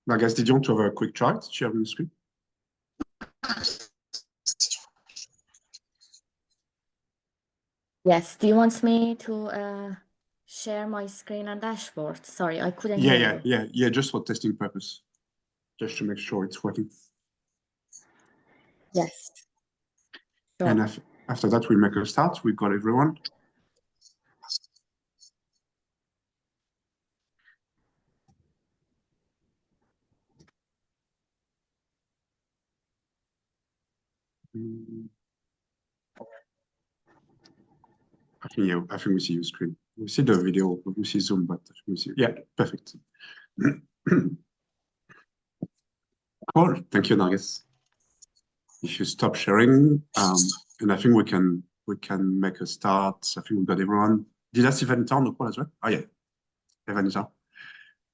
I guess, did you want to have a quick try to share the screen? Yes. Do you want me to share my screen and dashboard? Sorry, I couldn't hear you. Yeah, just for testing purpose, just to make sure it's working. Yes. And Sure. after that, we make a start. We've got everyone. I think we see your screen. We see the video, we see Zoom, but we see. Yeah, perfect. Cool. Thank you, Nargis. If you stop sharing, and I think we can make a start. I think we got everyone. Did I see Vanita on the call as well? Oh yeah, hey, Vanita.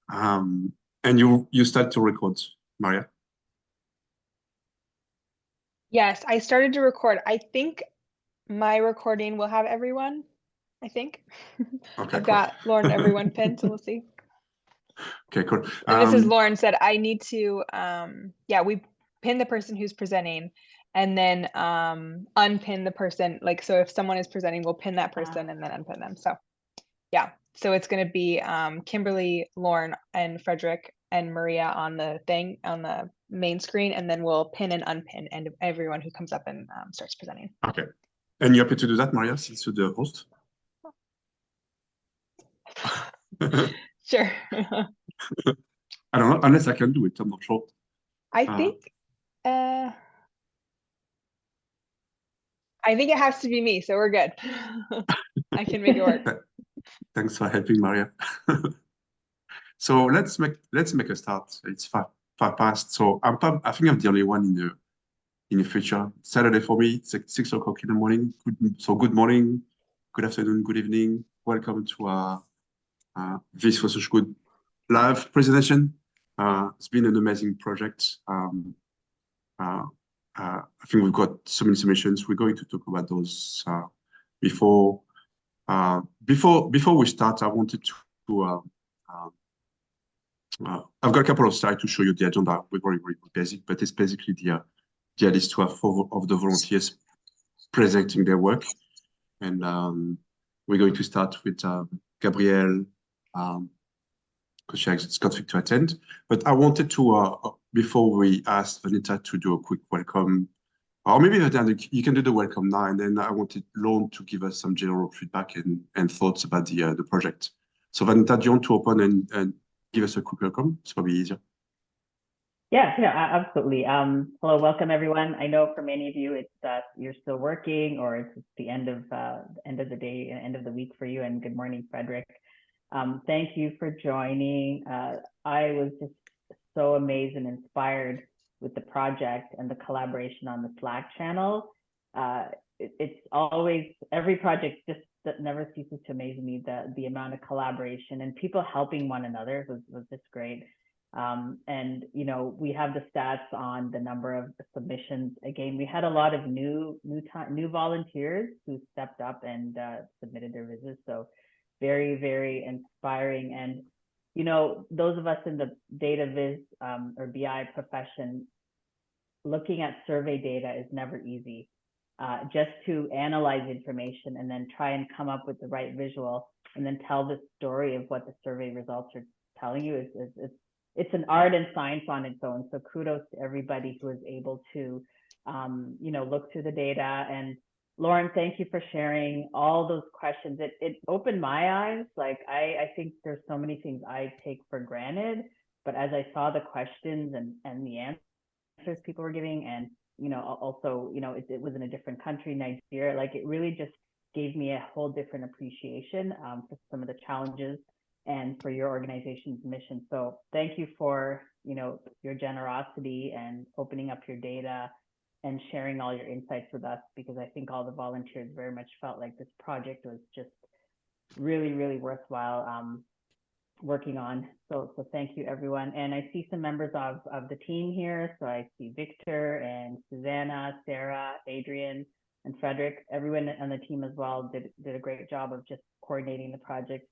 And you start to record, Maria. Yes, I started to record. I think my recording will have everyone. I think. Okay, I've cool. got Lauren and everyone pinned, so we'll see. Okay, cool. And Mrs. Lauren said I need to we pin the person who's presenting and then unpin the person. Like, so if someone is presenting, we'll pin that person and then unpin them. So yeah. So it's gonna be Kimberly, Lauren, and Frederick and Maria on the thing on the main screen, and then we'll pin and unpin and everyone who comes up and starts presenting. Okay. And you're happy to do that, Maria, since you're the host? Sure. I don't know, unless I can do it, I'm not sure. I think it has to be me, so we're good. I can make it work. Thanks for helping, Maria. So let's make a start. It's far past. So I think I'm the only one in the future. Saturday for me, it's like 6 o'clock in the morning. Good morning, good afternoon, good evening. Welcome to Viz For Social Good live presentation. It's been an amazing project. I think we've got so many submissions. We're going to talk about those before we start. I wanted to I've got a couple of slides to show you the agenda. We're very basic, but it's basically the idea is to have 4 of the volunteers presenting their work, and we're going to start with Gabrielle, because she has conflict to attend. But I wanted to, before we ask Vanita to do a quick welcome, or maybe you can do the welcome now, and then I wanted Lauren to give us some general feedback and thoughts about the project. So Vanita, do you want to open and give us a quick welcome? It's probably easier. Yeah, absolutely. Hello, welcome everyone. I know for many of you, it's that you're still working, or it's the end of the day, end of the week for you. And good morning, Frederick. Thank you for joining. I was just so amazed and inspired with the project and the collaboration on the Slack channel. It's always, every project just that never ceases to amaze me, the amount of collaboration and people helping one another was just great. And you know, we have the stats on the number of submissions. Again, we had a lot of new volunteers who stepped up and submitted their visits. So very inspiring. And you know, those of us in the data viz or BI profession, looking at survey data is never easy. Just to analyze information and then try and come up with the right visual and then tell the story of what the survey results are telling you it's an art and science on its own. So kudos to everybody who is able to, you know, look through the data. And Lauren, thank you for sharing all those questions. It opened my eyes. Like I think there's so many things I take for granted, but as I saw the questions and the answers people were giving, and you know, also, you know, it was in a different country, Nigeria, like it really just gave me a whole different appreciation for some of the challenges and for your organization's mission. So thank you for, you know, your generosity and opening up your data and sharing all your insights with us, because I think all the volunteers very much felt like this project was just really worthwhile working on. So thank you, everyone. And I see some members of the team here. So I see Victor and Susanna, Sarah, Adrian, and Frederick. Everyone on the team as well did a great job of just coordinating the project.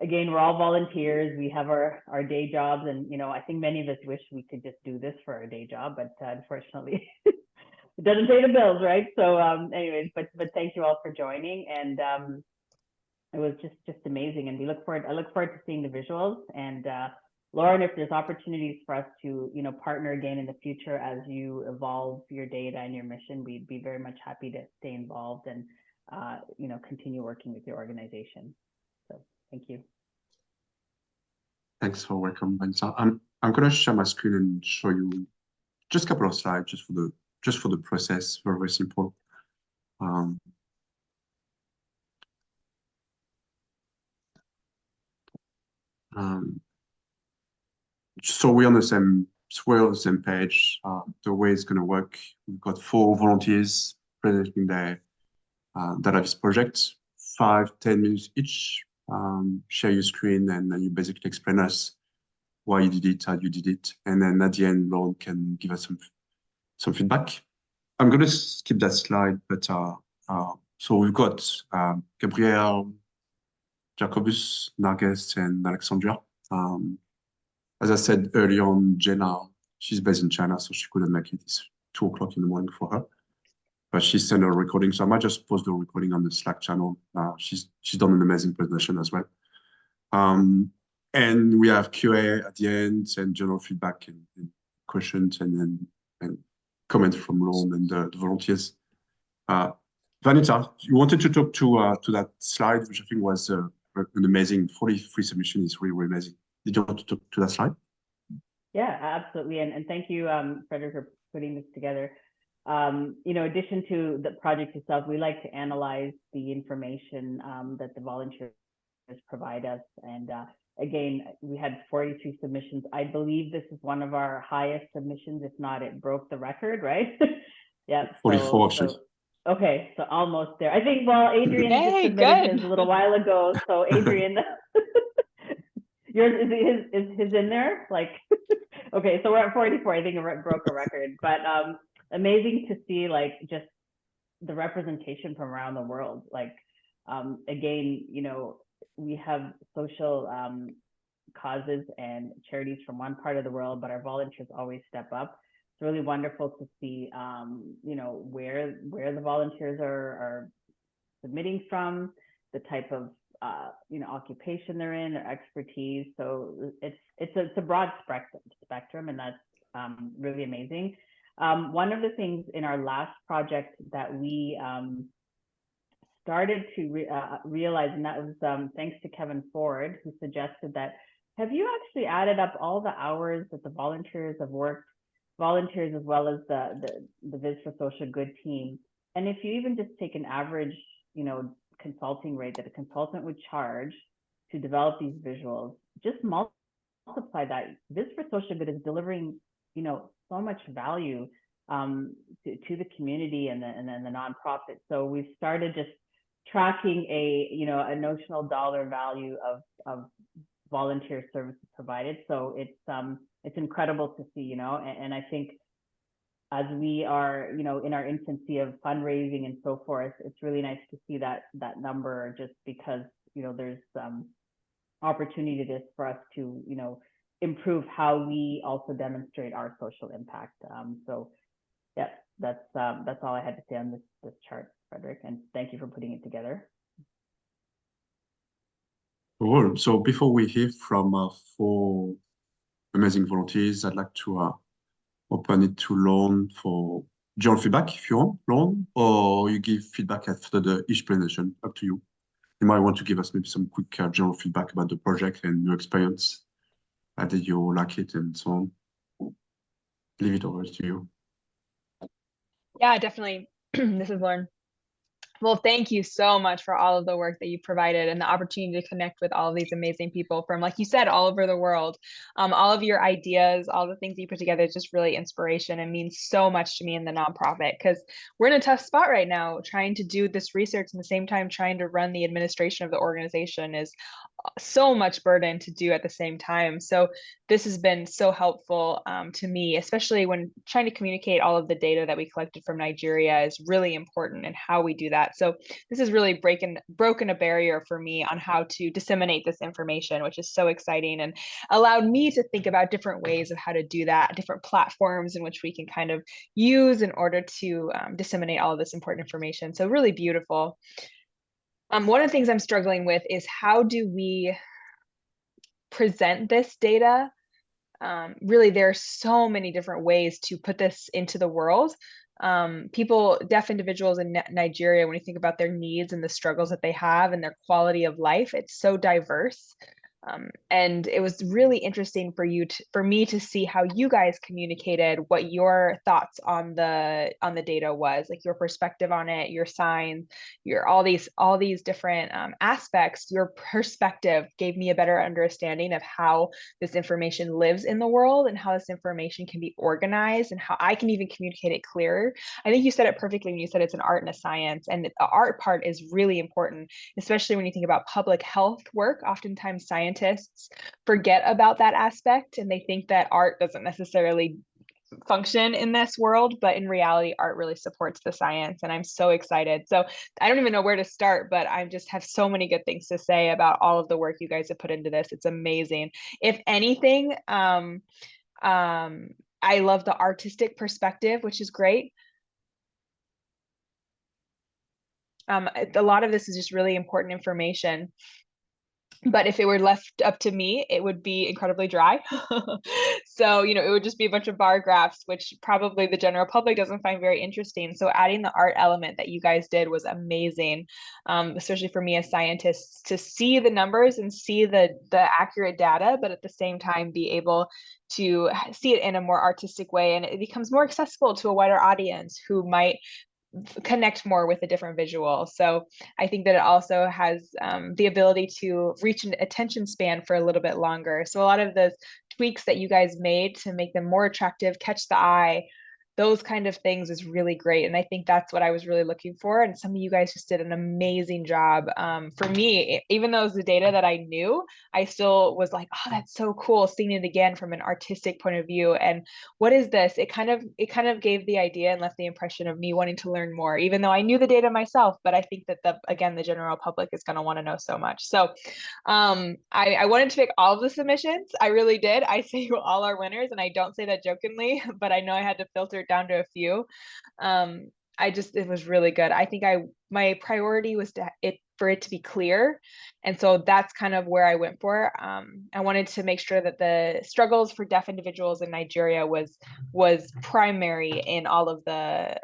again, we're all volunteers. We have our day jobs, and I think many of us wish we could just do this for our day job, but unfortunately, it doesn't pay the bills, right? So, anyways, but thank you all for joining, and it was just amazing, and I look forward to seeing the visuals. And Lauren, if there's opportunities for us to partner again in the future as you evolve your data and your mission, we'd be very much happy to stay involved and continue working with your organization. So thank you. Thanks for welcome, Vanessa. I'm gonna share my screen and show you just a couple of slides just for the process. Very, very simple. So we're on the same page. The way it's gonna work, we've got 4 volunteers presenting their Viz project, 5-10 minutes each. Share your screen and then you basically explain us why you did it, how you did it, and then at the end, Lauren can give us some feedback. I'm gonna skip that slide, but so we've got Gabrielle, Jacobus, Narges, and Alexandria. As I said earlier on, Jenna, she's based in China, so she couldn't make it. It's 2 o'clock in the morning for her, but she sent a recording, so I might just post the recording on the Slack channel. She's done an amazing presentation as well. And we have QA at the end and general feedback and questions and comments from Lauren and the volunteers. Vanessa, you wanted to talk to that slide, which I think was an amazing 43 submission. Is really, really amazing. Did you want to talk to that slide? Yeah, absolutely. And thank you, Frederick, for putting this together. In addition to the project itself, we like to analyze the information that the volunteers provide us. And again, we had 43 submissions. I believe this is one of our highest submissions. If not, it broke the record, right? Yeah. 44, actually. Okay, so almost there. I think, well, Adrian just submitted good. his a little while ago. So Adrian, yours is his in there? Like, okay, so we're at 44. I think it broke a record, but amazing to see like just the representation from around the world. Like, again, we have social causes and charities from one part of the world, but our volunteers always step up. It's really wonderful to see, where the volunteers are submitting from, the type of occupation they're in, their expertise. So it's a broad spectrum, and that's really amazing. One of the things in our last project that we started to realize, and that was thanks to Kevin Ford, who suggested that, have you actually added up all the hours that the volunteers have worked, volunteers as well as the Viz For Social Good team? And if you even just take an average, consulting rate that a consultant would charge to develop these visuals, just multiply that. Viz For Social Good is delivering, so much value to the community and then the nonprofit. So we've started just tracking a notional dollar value of volunteer services provided. So it's incredible to see, and I think as we are, in our infancy of fundraising and so forth, it's really nice to see that number, just because, there's opportunity for us to, improve how we also demonstrate our social impact. So yeah, that's all I had to say on this chart, Frederick, and thank you for putting it together. Cool. So before we hear from 4 amazing volunteers, I'd like to open it to Lauren for general feedback, if you want, Lauren, or you give feedback after each presentation, up to you. You might want to give us maybe some quick general feedback about the project and your experience. How did you like it and so on? Leave it over to you. Yeah, definitely. This is Lauren. Well, thank you so much for all of the work that you provided and the opportunity to connect with all of these amazing people from, like you said, all over the world. All of your ideas, all the things you put together is just really inspiration and means so much to me in the nonprofit, because we're in a tough spot right now. Trying to do this research and at the same time trying to run the administration of the organization is so much burden to do at the same time. So this has been so helpful to me, especially when trying to communicate all of the data that we collected from Nigeria is really important, and how we do that that. So this has really broken a barrier for me on how to disseminate this information, which is so exciting, and allowed me to think about different ways of how to do that, different platforms in which we can kind of use in order to disseminate all of this important information. So really beautiful. One of the things I'm struggling with is how do we present this data? Really, there are so many different ways to put this into the world. Deaf individuals in Nigeria, when you think about their needs and the struggles that they have and their quality of life, it's so diverse. And it was really interesting for me to see how you guys communicated what your thoughts on the data was, like your perspective on it, your signs, all these different aspects. Your perspective gave me a better understanding of how this information lives in the world and how this information can be organized and how I can even communicate it clearer. I think you said it perfectly when you said it's an art and a science, and the art part is really important, especially when you think about public health work. Oftentimes scientists forget about that aspect and they think that art doesn't necessarily function in this world, but in reality, art really supports the science, and I'm so excited. So I don't even know where to start, but I just have so many good things to say about all of the work you guys have put into this. It's amazing. If anything, I love the artistic perspective, which is great. A lot of this is just really important information. But if it were left up to me, it would be incredibly dry. So, it would just be a bunch of bar graphs, which probably the general public doesn't find very interesting. So adding the art element that you guys did was amazing, especially for me as scientists, to see the numbers and see the accurate data, but at the same time be able to see it in a more artistic way. And it becomes more accessible to a wider audience who might connect more with a different visual. So I think that it also has the ability to reach an attention span for a little bit longer. So a lot of the tweaks that you guys made to make them more attractive, catch the eye, those kind of things is really great. And I think that's what I was really looking for. And some of you guys just did an amazing job. For me, even though it was the data that I knew, I still was like, oh, that's so cool seeing it again from an artistic point of view. And what is this? It kind of gave the idea and left the impression of me wanting to learn more, even though I knew the data myself. But I think that the general public is going to want to know so much. So I wanted to pick all of the submissions. I really did. I say you all are winners, and I don't say that jokingly, but I know I had to filter it down to a few. It was really good. I think my priority was for it to be clear. And so that's kind of where I went for. I wanted to make sure that the struggles for deaf individuals in Nigeria was primary in all of the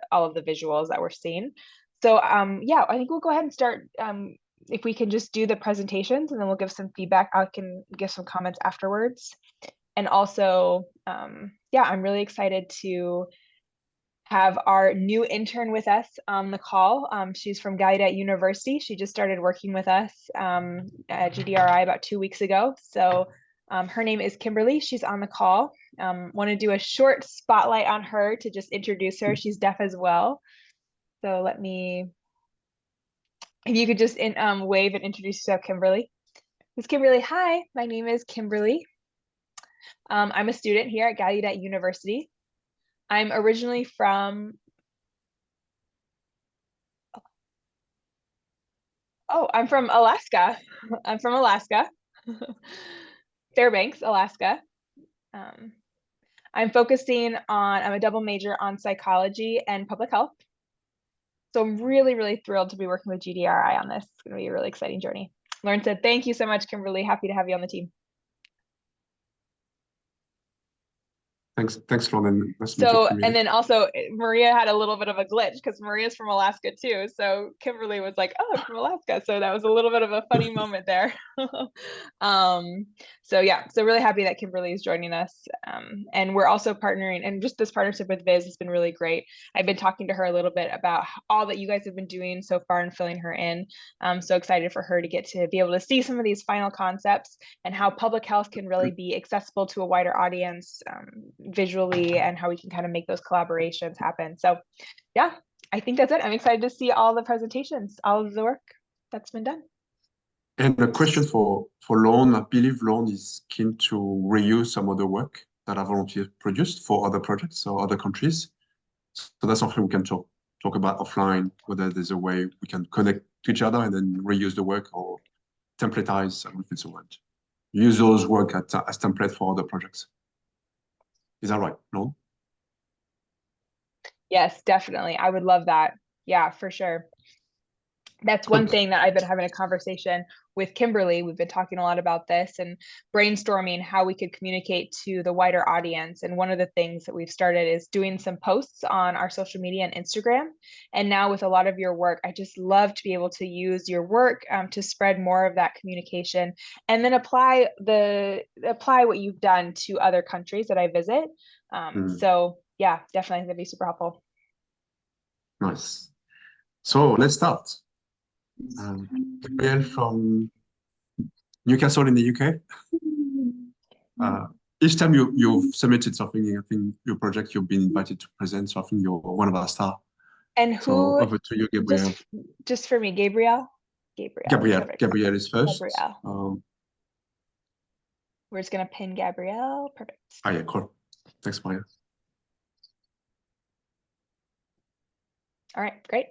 visuals that we're seeing. So yeah, I think we'll go ahead and start. If we can just do the presentations, and then we'll give some feedback. I can give some comments afterwards. And also, yeah, I'm really excited to have our new intern with us on the call. She's from Gallaudet University. She just started working with us at GDRI about 2 weeks ago. So her name is Kimberly. She's on the call. Want to do a short spotlight on her to just introduce her. She's deaf as well. So if you could just wave and introduce yourself, Kimberly. This is Kimberly. Hi, my name is Kimberly. I'm a student here at Gallaudet University. I'm originally from, I'm from Alaska. I'm from Alaska, Fairbanks, Alaska. I'm a double major on psychology and public health. So I'm really, really thrilled to be working with GDRI on this. It's going to be a really exciting journey. Lauren said, thank you so much, Kimberly. Happy to have you on the team. Thanks, Lauren. And then also Maria had a little bit of a glitch because Maria's from Alaska too. So Kimberly was like, oh, I'm from Alaska. So that was a little bit of a funny moment there. So yeah, so really happy that Kimberly is joining us. And we're also partnering, and just this partnership with Viz has been really great. I've been talking to her a little bit about all that you guys have been doing so far and filling her in. I'm so excited for her to get to be able to see some of these final concepts and how public health can really be accessible to a wider audience visually, and how we can kind of make those collaborations happen. So yeah, I think that's it. I'm excited to see all the presentations, all of the work that's been done. And a question for Lauren. I believe Lauren is keen to reuse some of the work that our volunteers produced for other projects or other countries. So that's something we can talk talk about offline, whether there's a way we can connect to each other and then reuse the work or templatize with it so much. Use those work as template for other projects. Is that right? No? Yes, definitely. I would love that. Yeah, for sure. That's one thing that I've been having a conversation with Kimberly. We've been talking a lot about this and brainstorming how we could communicate to the wider audience. And one of the things that we've started is doing some posts on our social media and Instagram. And now with a lot of your work, I just love to be able to use your work to spread more of that communication and then apply what you've done to other countries that I visit. So yeah, definitely that'd be super helpful. Nice. So let's start. Gabrielle from Newcastle in the UK. Each time you've submitted something, I think your project, you've been invited to present. So I think you're one of our stars. And who? So over to you, Gabrielle. Just for me, Gabrielle. Gabrielle is first. Gabrielle. We're just gonna pin Gabrielle. Perfect. Ah, yeah, cool. Thanks, Maria. All right, great.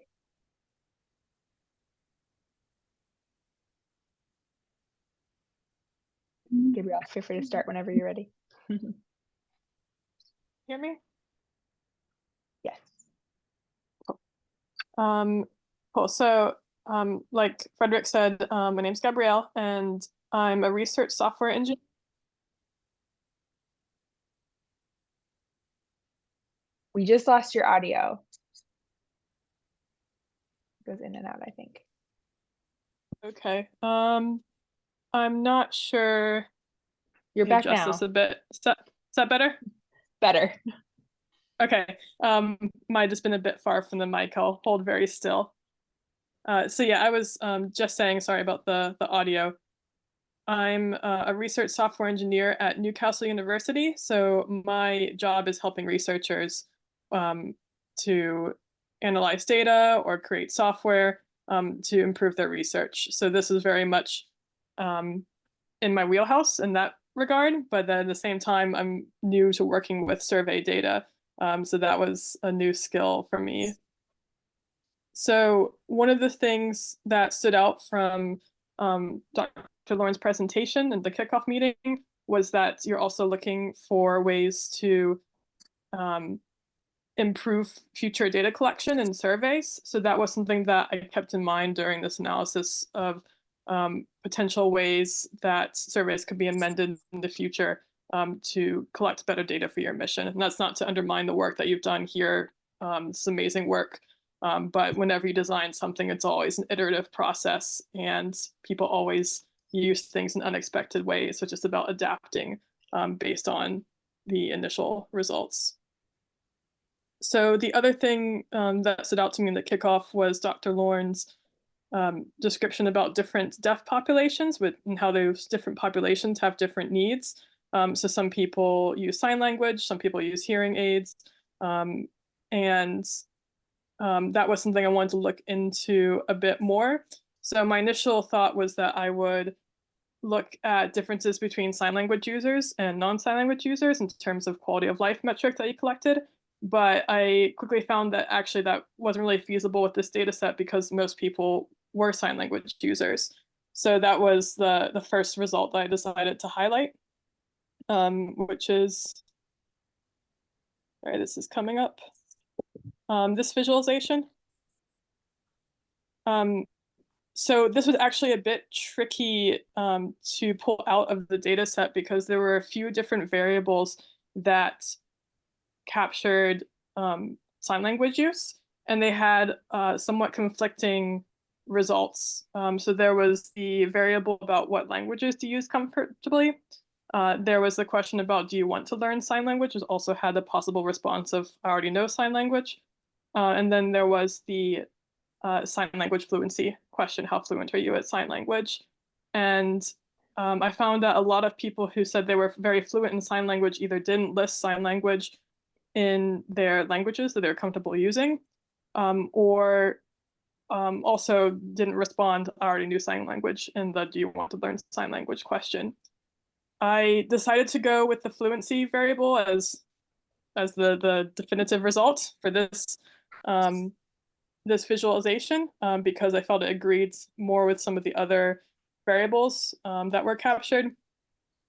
Gabrielle, feel free to start whenever you're ready. Hear me? Yes. Cool. So, like Frederick said, my name's Gabrielle, and I'm a research software engineer. We just lost your audio. It goes in and out, I think. Okay. I'm not sure. You're back adjust now. this a bit. Is that better? Better. Okay. Might just been a bit far from the mic. I'll hold very still. So yeah, I was just saying, sorry about the audio. I'm a research software engineer at Newcastle University. So my job is helping researchers to analyze data or create software to improve their research. So this is very much in my wheelhouse in that regard, but then at the same time, I'm new to working with survey data. So that was a new skill for me. So one of the things that stood out from Dr. Lauren's presentation and the kickoff meeting was that you're also looking for ways to improve future data collection and surveys. So that was something that I kept in mind during this analysis of potential ways that surveys could be amended in the future to collect better data for your mission. And that's not to undermine the work that you've done here. It's amazing work. But whenever you design something, it's always an iterative process, and people always use things in unexpected ways. So it's just about adapting based on the initial results. So the other thing that stood out to me in the kickoff was Dr. Lauren's description about different deaf populations and how those different populations have different needs. So some people use sign language, some people use hearing aids, and that was something I wanted to look into a bit more. So my initial thought was that I would look at differences between sign language users and non-sign language users in terms of quality of life metric that you collected. But I quickly found that actually that wasn't really feasible with this data set because most people were sign language users. So that was the first result that I decided to highlight, which is, all right, this is coming up. This visualization. So this was actually a bit tricky to pull out of the data set because there were a few different variables that captured sign language use, and they had somewhat conflicting results. So there was the variable about what languages to use comfortably. There was the question about, do you want to learn sign language, which also had a possible response of, I already know sign language. And then there was the sign language fluency question, how fluent are you at sign language? And I found that a lot of people who said they were very fluent in sign language either didn't list sign language in their languages that they're comfortable using, or also didn't respond, I already knew sign language in the do you want to learn sign language question. I decided to go with the fluency variable as the definitive result for this this visualization because I felt it agreed more with some of the other variables that were captured,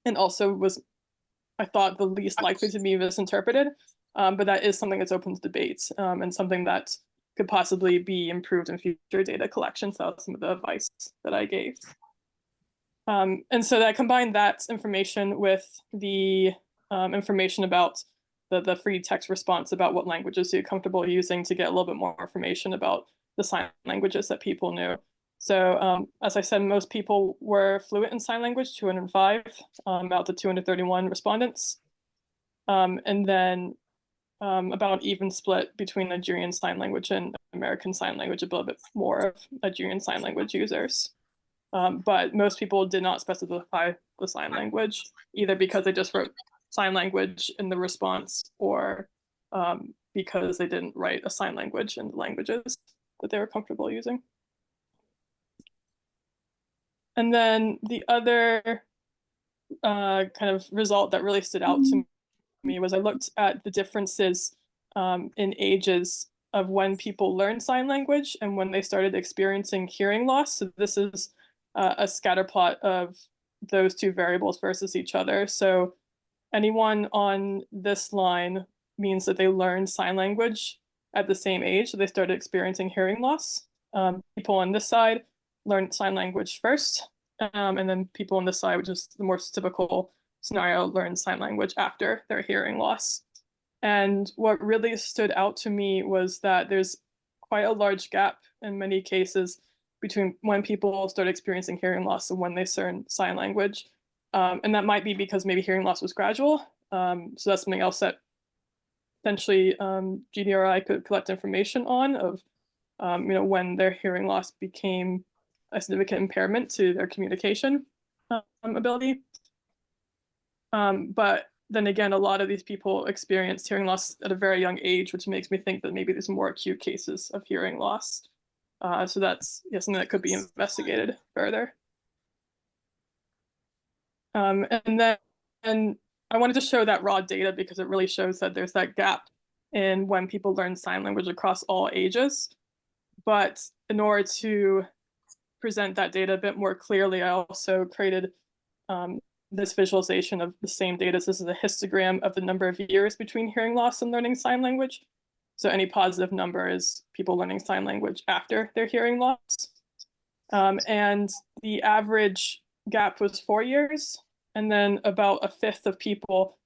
and also was, I thought, the least likely to be misinterpreted. But that is something that's open to debate and something that could possibly be improved in future data collection. So that was some of the advice that I gave. And so I combined that information with the information about the free text response about what languages you're comfortable using to get a little bit more information about the sign languages that people knew. So as I said, most people were fluent in sign language, 205 out to 231 respondents. And then about an even split between Nigerian Sign Language and American Sign Language, a little bit more of Nigerian Sign Language users. But most people did not specify the sign language, either because they just wrote sign language in the response or because they didn't write a sign language in the languages that they were comfortable using. And then the other kind of result that really stood out to me was I looked at the differences in ages of when people learned sign language and when they started experiencing hearing loss. So this is a scatter plot of those two variables versus each other. So anyone on this line means that they learned sign language at the same age, so they started experiencing hearing loss. People on this side learned sign language first, and then people on this side, which is the more typical scenario, learned sign language after their hearing loss. And what really stood out to me was that there's quite a large gap in many cases between when people start experiencing hearing loss and when they learn sign language. And that might be because maybe hearing loss was gradual. So that's something else that potentially GDRI could collect information on of when their hearing loss became a significant impairment to their communication ability. But then again, a lot of these people experienced hearing loss at a very young age, which makes me think that maybe there's more acute cases of hearing loss. So that's something that could be investigated further. And I wanted to show that raw data because it really shows that there's that gap in when people learn sign language across all ages. But in order to present that data a bit more clearly, I also created this visualization of the same data. So this is a histogram of the number of years between hearing loss and learning sign language. So any positive number is people learning sign language after their hearing loss. And the average gap was 4 years. And then about a fifth of people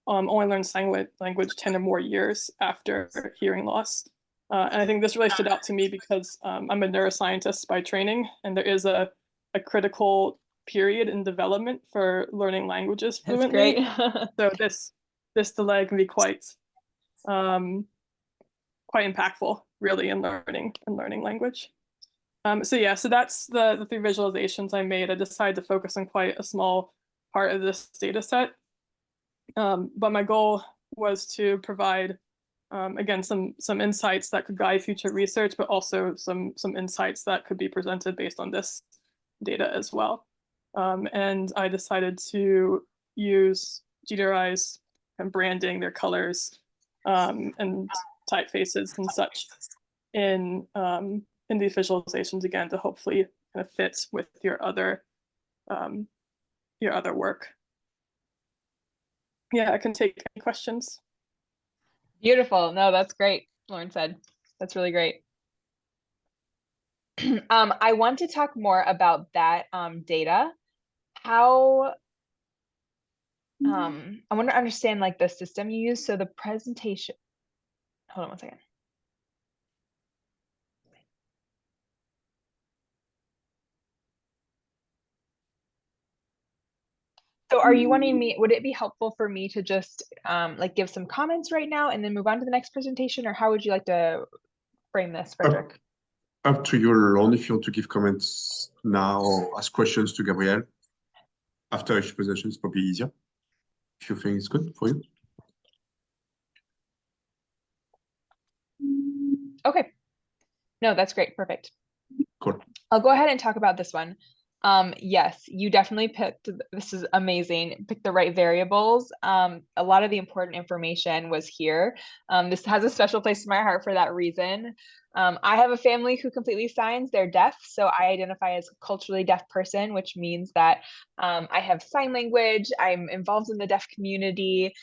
only learn sign language 10 or more years after hearing loss. And I think this really stood out to me because I'm a neuroscientist by training, and there is a critical period in development for learning languages fluently. That's So great. this delay can be quite impactful, really, in learning language. So that's the three visualizations I made. I decided to focus on quite a small part of this data set. But my goal was to provide, again, some insights that could guide future research, but also some insights that could be presented based on this data as well. And I decided to use GDRI's branding, their colors, and typefaces and such in these visualizations, again, to hopefully kind of fit with your other work. Yeah, I can take any questions. Beautiful. No, that's great. Lauren said, that's really great. I want to talk more about that data. How I want to understand like the system you use. So the presentation, hold on one second. So are you wanting me, would it be helpful for me to just like give some comments right now and then move on to the next presentation, or how would you like to frame this, Frederick? Up to you, Lauren, if you want to give comments now or ask questions to Gabrielle. After each presentation, it's probably easier. If you think it's good for you. Okay. No, that's great. Perfect. Cool. I'll go ahead and talk about this one. Yes, you definitely picked, this is amazing, picked the right variables. A lot of the important information was here. This has a special place in my heart for that reason. I have a family who completely signs, they're deaf. So I identify as a culturally deaf person, which means that I have sign language, I'm involved in the deaf community.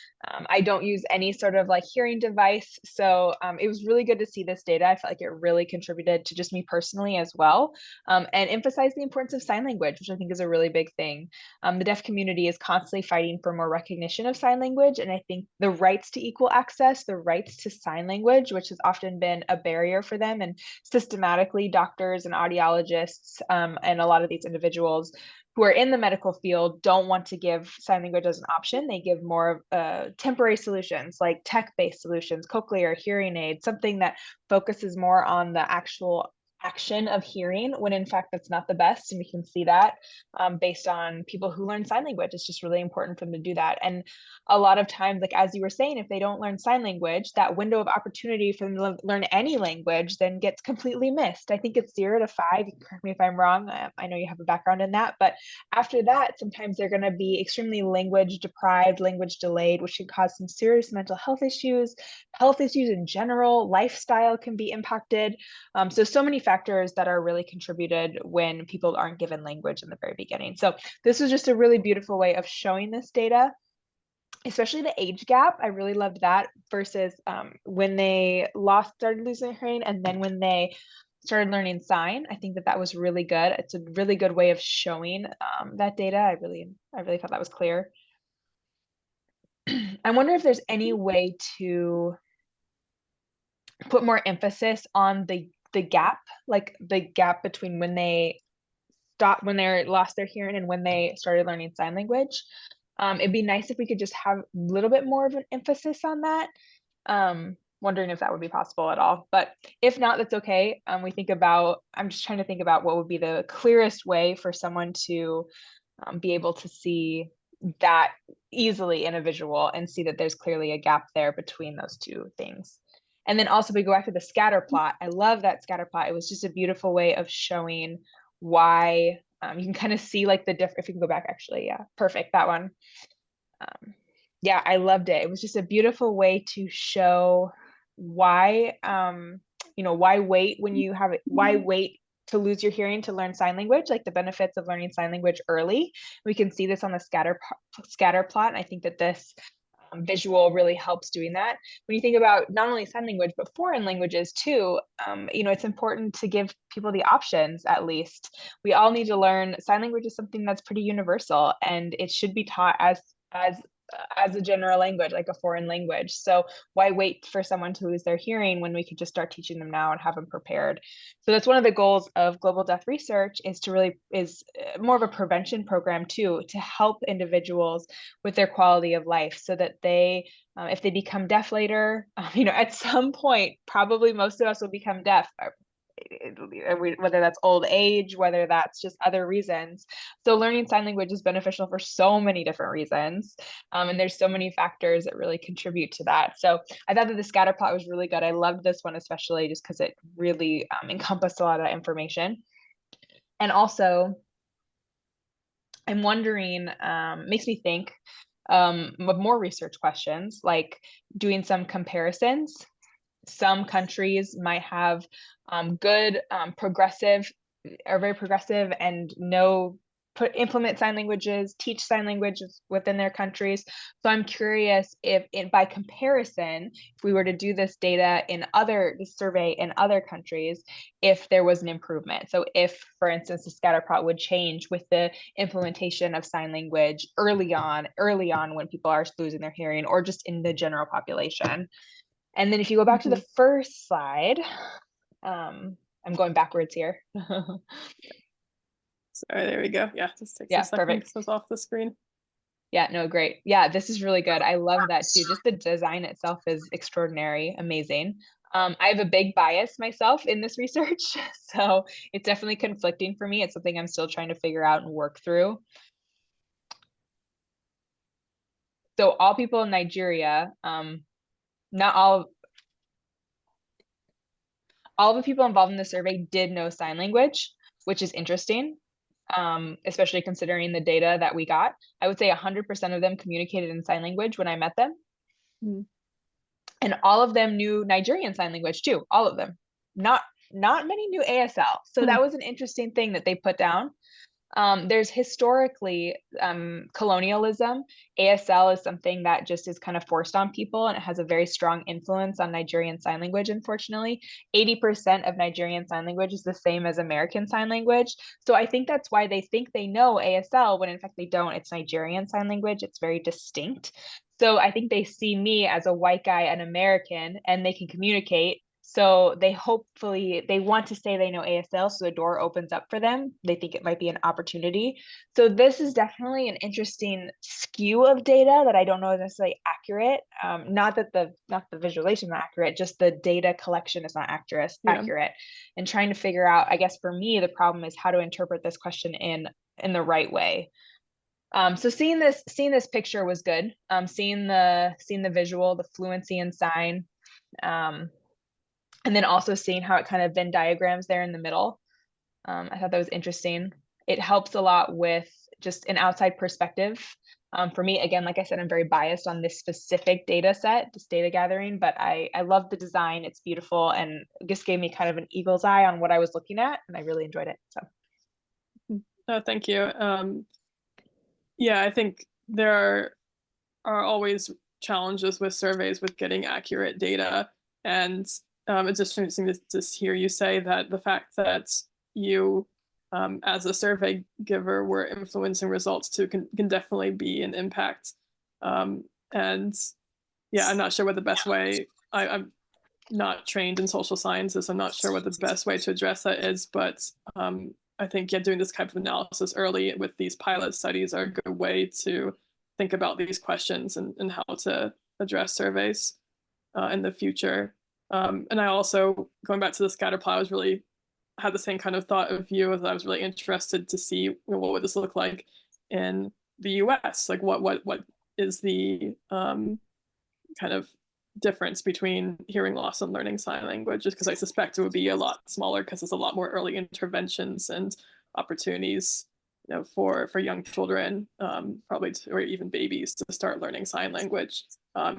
I don't use any sort of like hearing device. So it was really good to see this data. I felt like it really contributed to just me personally as well, and emphasize the importance of sign language, which I think is a really big thing. The deaf community is constantly fighting for more recognition of sign language. And I think the rights to equal access, the rights to sign language, which has often been a barrier for them, and systematically doctors and audiologists and a lot of these individuals who are in the medical field don't want to give sign language as an option. They give more of temporary solutions like tech-based solutions, cochlear, hearing aids, something that focuses more on the actual action of hearing, when in fact that's not the best. And we can see that based on people who learn sign language. It's just really important for them to do that. And a lot of times, like as you were saying, if they don't learn sign language, that window of opportunity for them to learn any language then gets completely missed. I think it's 0 to 5. Correct me if I'm wrong. I know you have a background in that, but after that, sometimes they're going to be extremely language deprived, language delayed, which can cause some serious mental health issues in general. Lifestyle can be impacted. So many factors that are really contributed when people aren't given language in the very beginning. So this was just a really beautiful way of showing this data, especially the age gap. I really loved that versus when they started losing their hearing, and then when they started learning sign. I think that was really good. It's a really good way of showing that data. I really thought that was clear. I wonder if there's any way to put more emphasis on the gap, like the gap between when they lost their hearing and when they started learning sign language. It'd be nice if we could just have a little bit more of an emphasis on that. Wondering if that would be possible at all, but if not, that's okay. I'm just trying to think about what would be the clearest way for someone to be able to see that easily in a visual and see that there's clearly a gap there between those two things. And then also, if we go back to the scatter plot, I love that scatter plot. It was just a beautiful way of showing why you can kind of see like the difference. If you can go back, actually, yeah, perfect, that one. Yeah, I loved it. It was just a beautiful way to show why why wait when you have it, why wait to lose your hearing to learn sign language, like the benefits of learning sign language early. We can see this on the scatter plot, and I think that this visual really helps doing that. When you think about not only sign language but foreign languages too, it's important to give people the options. At least we all need to learn sign language. Is something that's pretty universal, and it should be taught as a general language, like a foreign language. So why wait for someone to lose their hearing when we could just start teaching them now and have them prepared? So that's one of the goals of Global Deaf Research, is more of a prevention program too, to help individuals with their quality of life, so that they, if they become deaf later, at some point, probably most of us will become deaf, whether that's old age, whether that's just other reasons. So learning sign language is beneficial for so many different reasons. And there's so many factors that really contribute to that. So I thought that the scatter plot was really good. I loved this one, especially just because it really encompassed a lot of information. And also, I'm wondering, makes me think of more research questions, like doing some comparisons. Some countries might have good progressive or very progressive and implement sign languages, teach sign languages within their countries. So I'm curious if by comparison, if we were to do this survey in other countries, if there was an improvement. So if, for instance, the scatter plot would change with the implementation of sign language early on when people are losing their hearing, or just in the general population. And then if you go back to the first slide, I'm going backwards here. Sorry, there we go. Yeah, just takes Yeah, a second perfect. because I was off the screen. Yeah, no, great. Yeah, this is really good. I love that too. Just the design itself is extraordinary, amazing. I have a big bias myself in this research, so it's definitely conflicting for me. It's something I'm still trying to figure out and work through. So all people in Nigeria, not all the people involved in the survey did know sign language, which is interesting, especially considering the data that we got. I would say 100% of them communicated in sign language when I met them. And all of them knew Nigerian sign language too, all of them. not many knew ASL. So that was an interesting thing that they put down. There's historically colonialism. ASL is something that just is kind of forced on people, and it has a very strong influence on Nigerian Sign Language, unfortunately. 80% of Nigerian Sign Language is the same as American Sign Language. So I think that's why they think they know ASL, when in fact they don't. It's Nigerian Sign Language. It's very distinct. So I think they see me as a white guy, an American, and they can communicate. So they want to say they know ASL, so the door opens up for them. They think it might be an opportunity. So this is definitely an interesting skew of data that I don't know is necessarily accurate. Not that the visualization is not accurate, just the data collection is not accurate. And trying to figure out, I guess for me, the problem is how to interpret this question in the right way. So seeing this picture was good. Seeing the visual, the fluency and sign. And then also seeing how it kind of Venn diagrams there in the middle. I thought that was interesting. It helps a lot with just an outside perspective. For me, again, like I said, I'm very biased on this specific data set, this data gathering, but I love the design. It's beautiful and just gave me kind of an eagle's eye on what I was looking at, and I really enjoyed it. So. Oh, thank you. Yeah, I think there are always challenges with surveys with getting accurate data, and it's just interesting to hear you say that the fact that you, as a survey giver, were influencing results too can definitely be an impact. And yeah, I'm not sure what the best way, I'm not trained in social sciences, so I'm not sure what the best way to address that is, but I think doing this type of analysis early with these pilot studies are a good way to think about these questions and how to address surveys in the future. And I also, going back to the scatter plot, I had the same kind of thought of you, as I was really interested to see what would this look like in the US? Like what is the kind of difference between hearing loss and learning sign language? Just because I suspect it would be a lot smaller because there's a lot more early interventions and opportunities, for young children, probably or even babies to start learning sign language,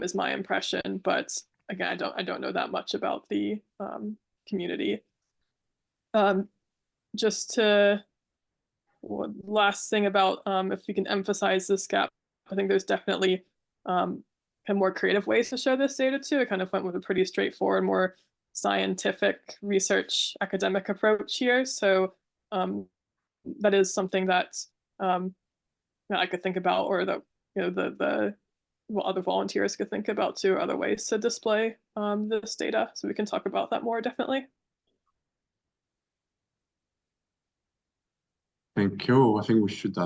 is my impression. But again, I don't know that much about the community. Just to last thing about if we can emphasize this gap, I think there's definitely more creative ways to show this data too. I kind of went with a pretty straightforward, more scientific research academic approach here. So that is something that I could think about, or that other volunteers could think about too, other ways to display this data. So we can talk about that more, definitely. Thank you. I think we should.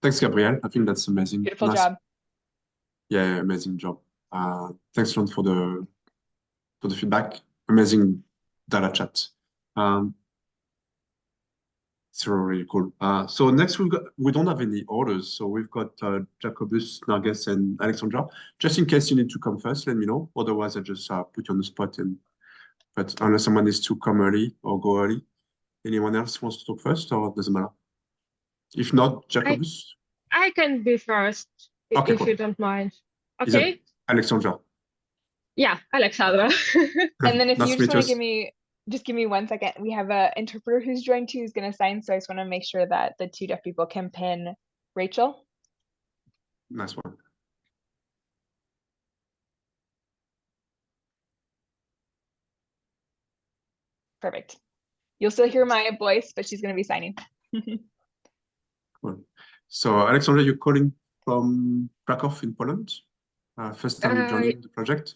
Thanks, Gabrielle. I think that's amazing. Beautiful job. Yeah, amazing job. Thanks, Ron, for the feedback. Amazing data chat. It's really cool. So next we don't have any orders. So we've got Jacobus, Narges, and Alexandra. Just in case you need to come first, let me know. Otherwise, I just put you on the spot. But unless someone needs to come early or go early, anyone else wants to talk first, or doesn't matter? If not, Jacobus. I can be first, Okay, if cool. you don't mind. Is it Okay. Alexandra? Yeah, Alexandra. And then if Nice you to meet just want you. to give me 1 second, we have an interpreter who's joined too, who's going to sign. So I just want to make sure that the 2 deaf people can pin Rachel. Nice one. Perfect. You'll still hear my voice, but she's going to be signing. Cool. So Alexandra, you're calling from Krakow in Poland. First time you're joining the project?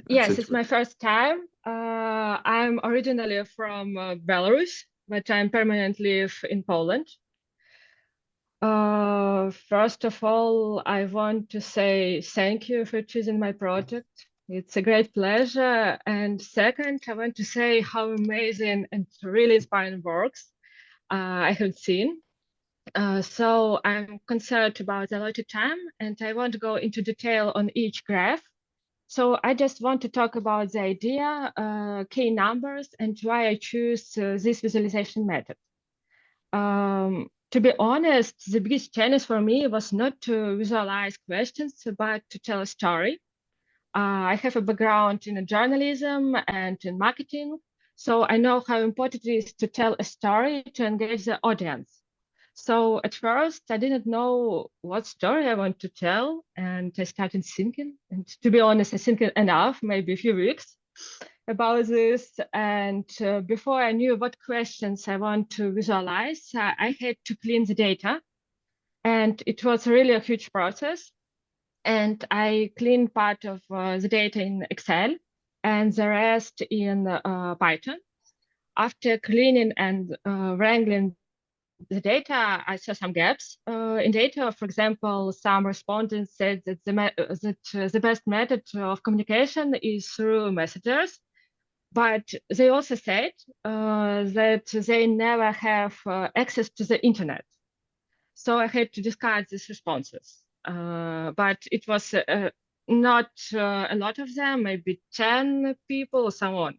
Yes, it's my first time. I'm originally from Belarus, but I'm permanently live in Poland. First of all, I want to say thank you for choosing my project. It's a great pleasure. And second, I want to say how amazing and really inspiring works I have seen. So I'm concerned about the allotted time, and I want to go into detail on each graph. So I just want to talk about the idea, key numbers, and why I choose this visualization method. To be honest, the biggest challenge for me was not to visualize questions, but to tell a story. I have a background in journalism and in marketing, so I know how important it is to tell a story to engage the audience. So at first, I didn't know what story I want to tell, and I started thinking. And to be honest, I think enough, maybe a few weeks about this. And before I knew what questions I want to visualize, I had to clean the data. And it was really a huge process. And I cleaned part of the data in Excel and the rest in Python. After cleaning and wrangling the data, I saw some gaps in data. For example, some respondents said that the best method of communication is through messengers, but they also said that they never have access to the internet. So I had to discard these responses. But it was not a lot of them, maybe 10 people or so on.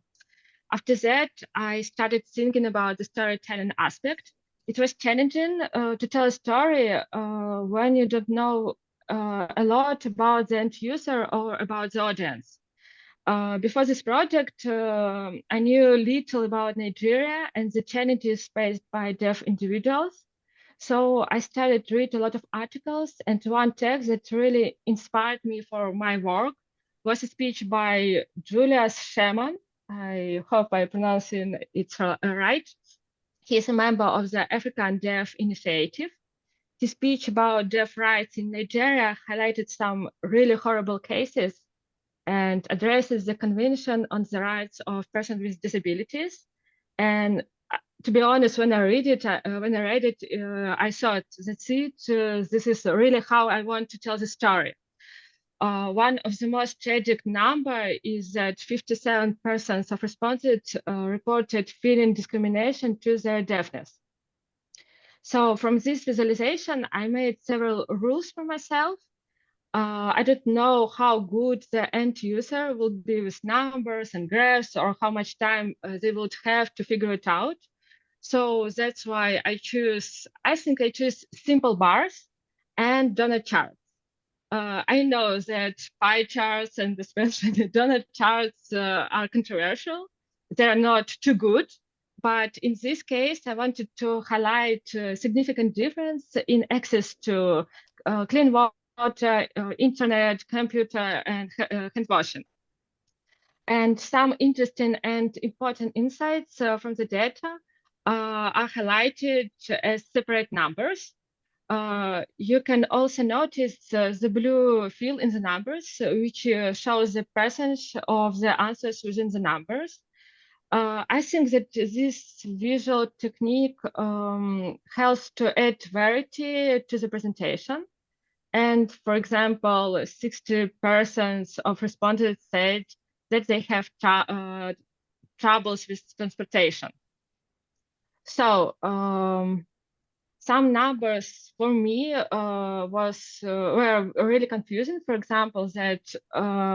After that, I started thinking about the storytelling aspect. It was challenging to tell a story when you don't know a lot about the end user or about the audience. Before this project, I knew little about Nigeria and the challenges faced by deaf individuals. So I started to read a lot of articles, and one text that really inspired me for my work was a speech by Julius Sherman. I hope I'm pronouncing it right. He is a member of the African Deaf Initiative. His speech about deaf rights in Nigeria highlighted some really horrible cases and addresses the Convention on the Rights of Persons with Disabilities. And to be honest, when I read it, I thought, that's it. This is really how I want to tell the story. One of the most tragic number is that 57% of respondents reported feeling discrimination to their deafness. So from this visualization, I made several rules for myself. I don't know how good the end user will be with numbers and graphs or how much time they would have to figure it out. So that's why I choose simple bars and donut charts. I know that pie charts and especially the donut charts are controversial. They're not too good, but in this case, I wanted to highlight significant difference in access to clean water, internet, computer, and hand washing. And some interesting and important insights from the data are highlighted as separate numbers. You can also notice the blue fill in the numbers, which shows the percentage of the answers within the numbers. I think that this visual technique helps to add variety to the presentation. And for example, 60% of respondents said that they have troubles with transportation. So some numbers for me were really confusing. For example, that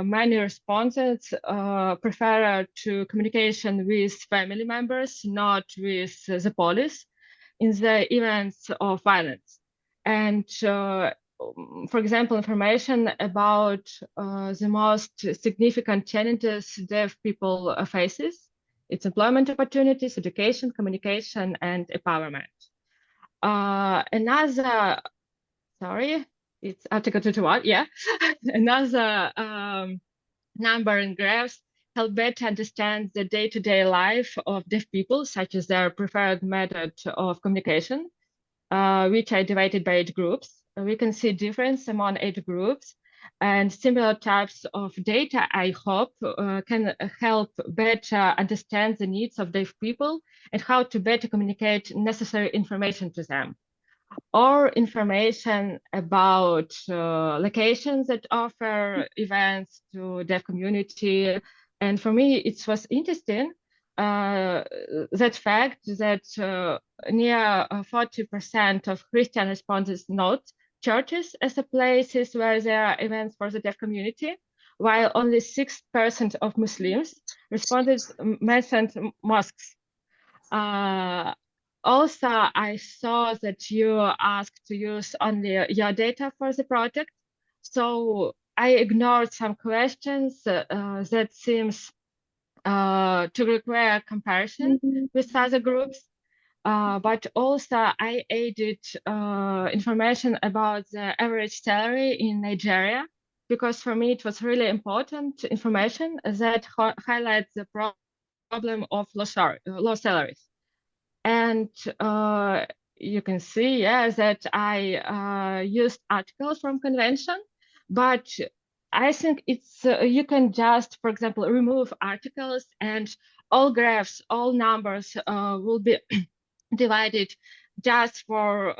many respondents prefer to communication with family members, not with the police in the events of violence. And for example, information about the most significant challenges deaf people faces. It's employment opportunities, education, communication, and empowerment. Another, sorry, it's Article 21, yeah. Another number and graphs help better understand the day-to-day life of deaf people, such as their preferred method of communication, which are divided by age groups. We can see difference among age groups, and similar types of data, I hope, can help better understand the needs of deaf people and how to better communicate necessary information to them. Or information about locations that offer events to deaf community. And for me, it was interesting that fact that near 40% of Christian respondents note churches as the places where there are events for the deaf community, while only 6% of Muslims respondents mentioned mosques. Also, I saw that you asked to use only your data for the project. So I ignored some questions that seems to require comparison with other groups. But also I added information about the average salary in Nigeria, because for me it was really important information that highlights the problem of low salaries. And you can see, yeah, that I used articles from convention, but I think it's you can just, for example, remove articles and all graphs, all numbers will be divided just for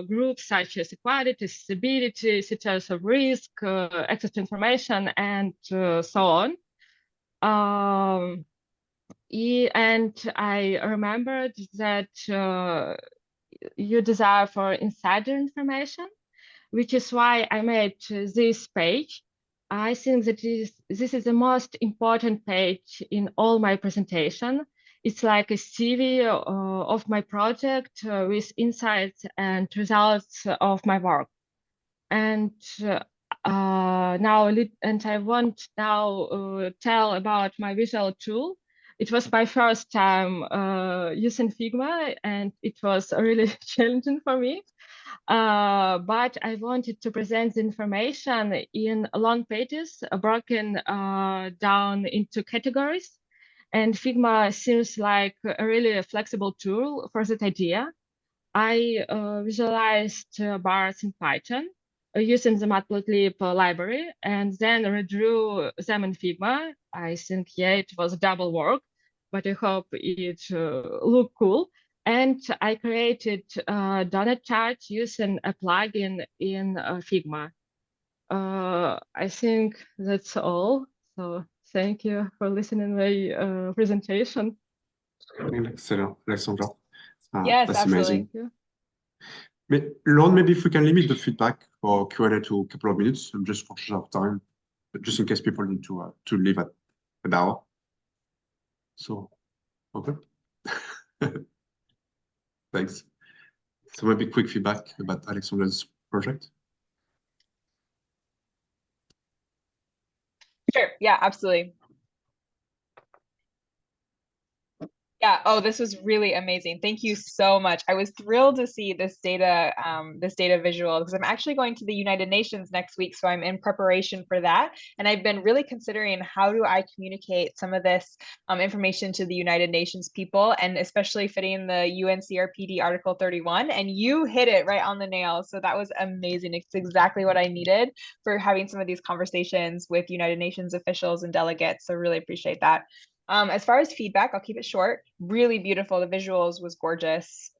groups such as equality, accessibility, situations of risk, access to information, and so on. And I remembered that you desire for insider information, which is why I made this page. I think that this is the most important page in all my presentation. It's like a CV of my project with insights and results of my work. And I want now tell about my visual tool. It was my first time using Figma, and it was really challenging for me. But I wanted to present the information in long pages broken down into categories. And Figma seems like a really flexible tool for that idea. I visualized bars in Python using the Matplotlib library, and then redrew them in Figma. I think, yeah, it was double work, but I hope it looked cool. And I created donut charts using a plugin in Figma. I think that's all. So thank you for listening to my presentation. Excellent, Alexandra. Yes, that's absolutely. amazing. Thank you. Lauren, maybe if we can limit the feedback for Q&A to a couple of minutes, just for short time, just in case people need to leave at an hour. So, okay. Thanks. So maybe quick feedback about Alexandra's project. Sure. Yeah, absolutely. Yeah. Oh, this was really amazing. Thank you so much. I was thrilled to see this data visual, because I'm actually going to the United Nations next week. So I'm in preparation for that. And I've been really considering, how do I communicate some of this information to the United Nations people, and especially fitting the UNCRPD Article 31. And you hit it right on the nail. So that was amazing. It's exactly what I needed for having some of these conversations with United Nations officials and delegates. So really appreciate that. As far as feedback, I'll keep it short. Really beautiful. The visuals was gorgeous.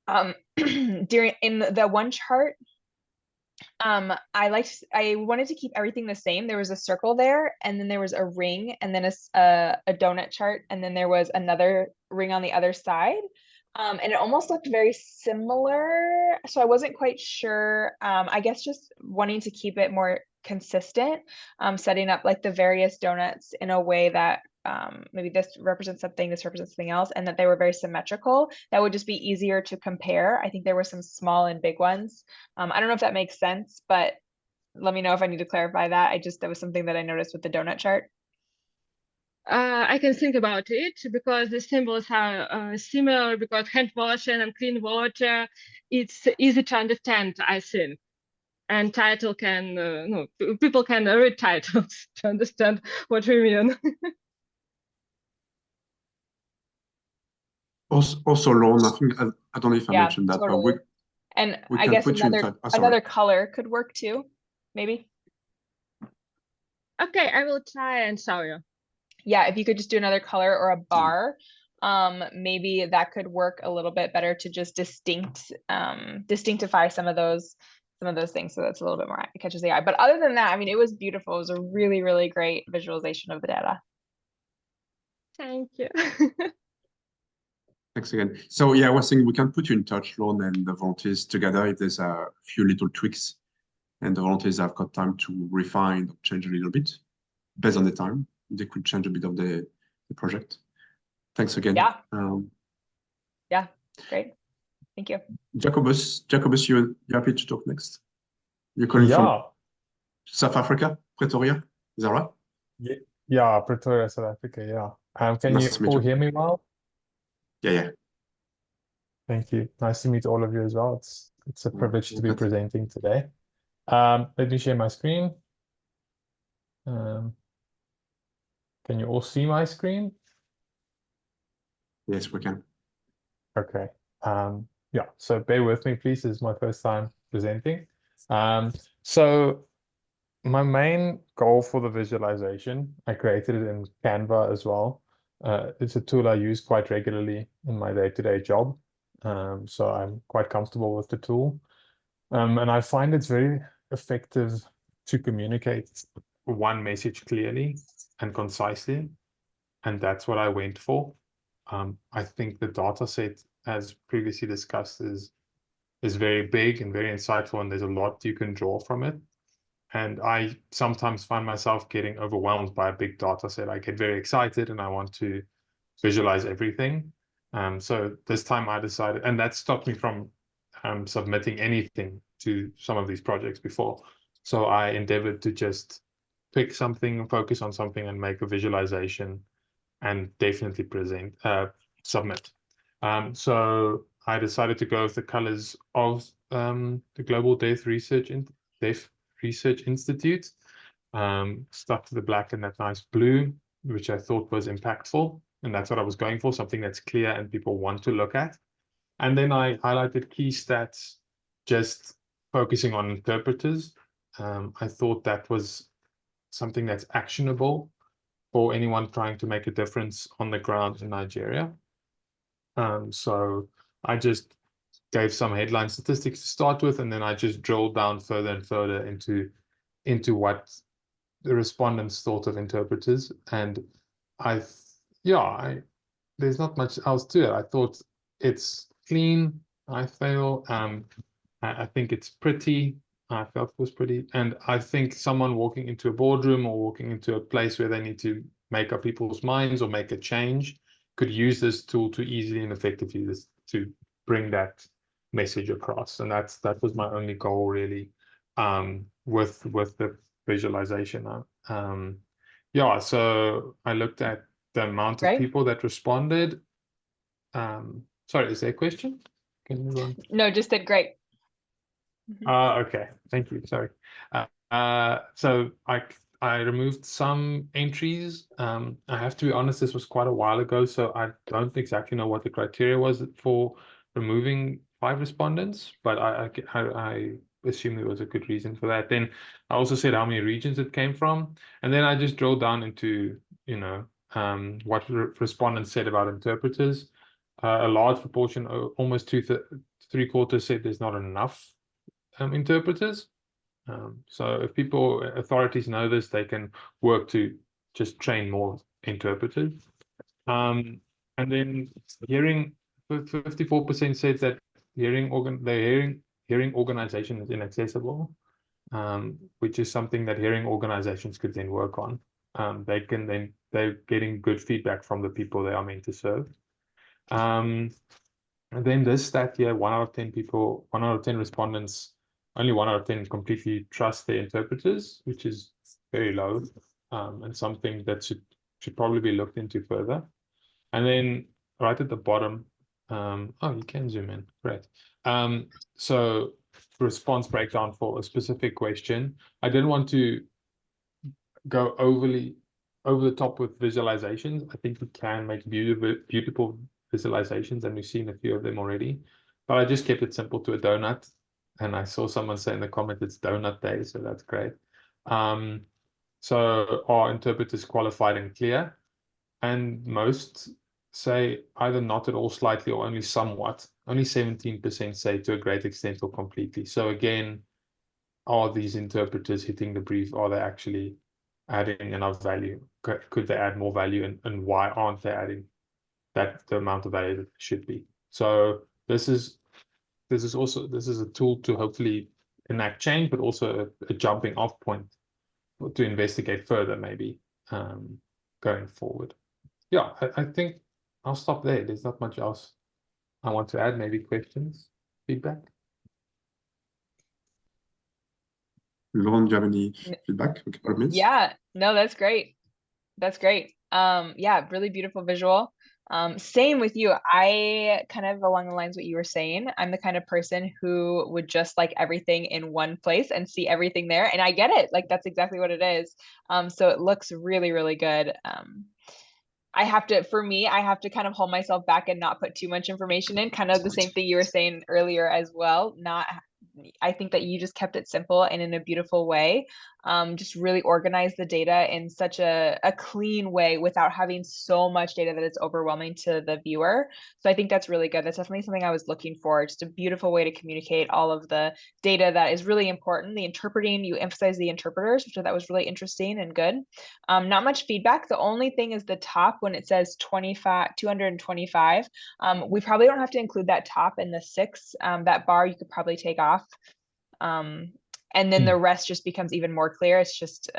In the one chart, I wanted to keep everything the same. There was a circle there, and then there was a ring, and then a donut chart, and then there was another ring on the other side. And it almost looked very similar. So I wasn't quite sure. I guess just wanting to keep it more consistent, setting up like the various donuts in a way that maybe this represents something, this represents something else, and that they were very symmetrical. That would just be easier to compare. I think there were some small and big ones. I don't know if that makes sense, but let me know if I need to clarify that. That was something that I noticed with the donut chart. I can think about it, because the symbols are similar, because hand washing and clean water, it's easy to understand, I think. And title can, people can read titles to understand what we mean. Also, Lauren, I think, I don't know if I mentioned that, totally. but and we I can guess put you in touch. another color could work too, maybe. Okay, I will try and show you. Yeah, if you could just do another color or a bar, maybe that could work a little bit better to just distinctify some of those things. So that's a little bit more, it catches the eye. But other than that, I mean, it was beautiful. It was a really, really great visualization of the data. Thank you. Thanks again. So yeah, I was saying we can put you in touch, Lauren, and the volunteers together if there's a few little tweaks, and the volunteers have got time to refine or change a little bit based on the time. They could change a bit of the project. Thanks again. Yeah. Yeah, great. Thank you. Jacobus, you're happy to talk next? You're calling from South Africa, Pretoria. Is that right? Yeah, Pretoria, South Africa. Yeah. Can you Nice to meet all you. hear me well? Yeah. Thank you. Nice to meet all of you as well. It's a privilege to be Good. presenting today. Let me share my screen. Can you all see my screen? Yes, we can. Okay. Yeah, so bear with me, please. This is my first time presenting. So my main goal for the visualization, I created it in Canva as well. It's a tool I use quite regularly in my day-to-day job. So I'm quite comfortable with the tool. And I find it's very effective to communicate one message clearly and concisely. And that's what I went for. I think the data set, as previously discussed, is very big and very insightful, and there's a lot you can draw from it. And I sometimes find myself getting overwhelmed by a big data set. I get very excited and I want to visualize everything. So this time I decided, and that stopped me from submitting anything to some of these projects before. So I endeavored to just pick something, focus on something, and make a visualization, and definitely submit. So I decided to go with the colors of the Global Deaf Research Institute, stuck to the black and that nice blue, which I thought was impactful. And that's what I was going for, something that's clear and people want to look at. And then I highlighted key stats, just focusing on interpreters. I thought that was something that's actionable for anyone trying to make a difference on the ground in Nigeria. So I just gave some headline statistics to start with, and then I just drilled down further and further into what the respondents thought of interpreters. And there's not much else to it. I thought it's clean. I think it's pretty. I felt it was pretty. And I think someone walking into a boardroom or walking into a place where they need to make up people's minds or make a change could use this tool to easily and effectively to bring that message across. And that was my only goal, really, with the visualization. So I looked at the amount of Right. people that responded. Sorry, is there a question? Can you run? No, just did great. Okay, thank you. Sorry. So I removed some entries. I have to be honest, this was quite a while ago, so I don't exactly know what the criteria was for removing 5 respondents, but I assume there was a good reason for that. Then I also said how many regions it came from, and then I just drilled down into, what respondents said about interpreters. A large proportion, almost 3/4, said there's not enough interpreters. So if authorities know this, they can work to just train more interpreters. And then hearing, 54% said that hearing organization is inaccessible, which is something that hearing organizations could then work on. They're getting good feedback from the people they are meant to serve. And then this stat here, 1 out of 10 people, 1 out of 10 respondents, only 1 out of 10 completely trust their interpreters, which is very low, and something that should probably be looked into further. And then right at the bottom, you can zoom in, great. So response breakdown for a specific question. I didn't want to go over the top with visualizations. I think we can make beautiful visualizations, and we've seen a few of them already, but I just kept it simple to a donut. And I saw someone say in the comment it's donut day, so that's great. So are interpreters qualified and clear? And most say either not at all, slightly, or only somewhat. Only 17% say to a great extent or completely. So again, are these interpreters hitting the brief? Are they actually adding enough value? Could they add more value, and why aren't they adding the amount of value that they should be? So this is a tool to hopefully enact change, but also a jumping off point to investigate further, maybe, going forward. Yeah, I think I'll stop there. There's not much else I want to add. Maybe questions, feedback. Lauren, do you have any feedback? Comments? Yeah, no, that's great. That's great. Yeah, really beautiful visual. Same with you. I kind of along the lines what you were saying. I'm the kind of person who would just like everything in one place and see everything there. And I get it. Like that's exactly what it is. So it looks really, really good. For me, I have to kind of hold myself back and not put too much information in, kind of the same thing you were saying earlier as well. I think that you just kept it simple and in a beautiful way. Just really organize the data in such a clean way without having so much data that it's overwhelming to the viewer. So I think that's really good. That's definitely something I was looking for. Just a beautiful way to communicate all of the data that is really important. The interpreting, you emphasize the interpreters, which I thought was really interesting and good. Not much feedback. The only thing is the top when it says 225. We probably don't have to include that top in the 6. That bar you could probably take off. And then the rest just becomes even more clear. It's just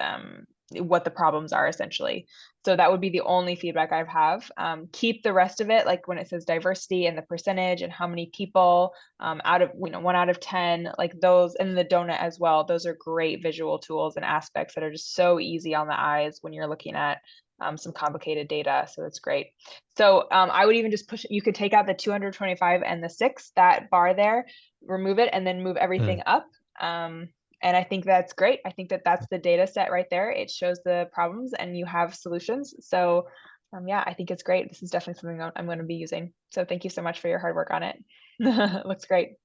what the problems are essentially. So that would be the only feedback I have. Keep the rest of it, like when it says diversity and the percentage and how many people out of 1 out of 10, like those, and the donut as well. Those are great visual tools and aspects that are just so easy on the eyes when you're looking at some complicated data. So that's great. So I would even just you could take out the 225 and the 6, that bar there, remove it, and then move everything up. And I think that's great. I think that that's the data set right there. It shows the problems and you have solutions. So yeah, I think it's great. This is definitely something I'm going to be using. So thank you so much for your hard work on it. It looks great.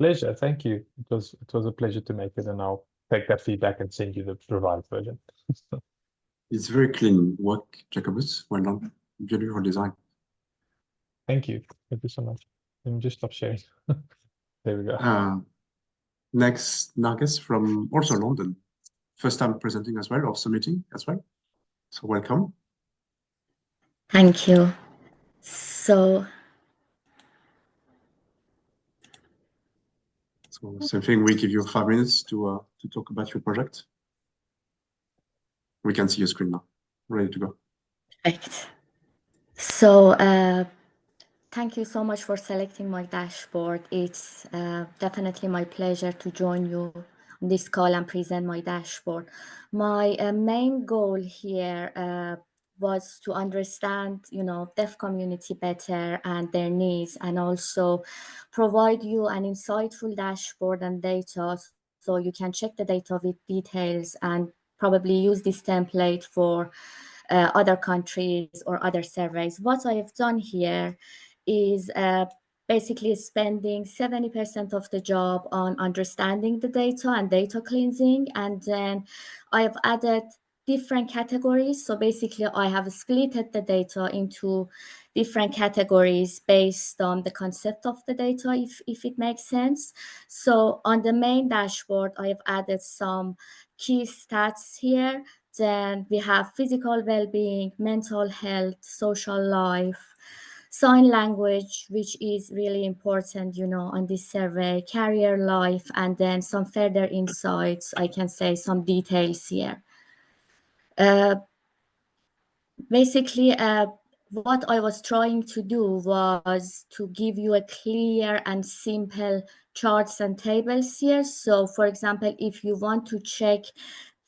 Pleasure. Thank you. It was a pleasure to make it, and I'll take that feedback and send you the revised version. It's very clean work, Jacobus. Well done. Beautiful design. Thank you. Thank you so much. Let me just stop sharing. There we go. Next, Nargis from also London. First time presenting as well, or submitting as well. So welcome. Thank you. So same thing, we give you 5 minutes to talk about your project. We can see your screen now. Ready to go. perfect. So thank you so much for selecting my dashboard. It's definitely my pleasure to join you on this call and present my dashboard. My main goal here was to understand, deaf community better and their needs, and also provide you an insightful dashboard and data so you can check the data with details and probably use this template for other countries or other surveys. What I have done here is basically spending 70% of the job on understanding the data and data cleansing. And then I have added different categories. So basically I have splitted the data into different categories based on the concept of the data, if it makes sense. So on the main dashboard, I have added some key stats here. Then we have physical well-being, mental health, social life, sign language, which is really important, on this survey, career life, and then some further insights, I can say some details here. Basically, what I was trying to do was to give you a clear and simple charts and tables here. So for example, if you want to check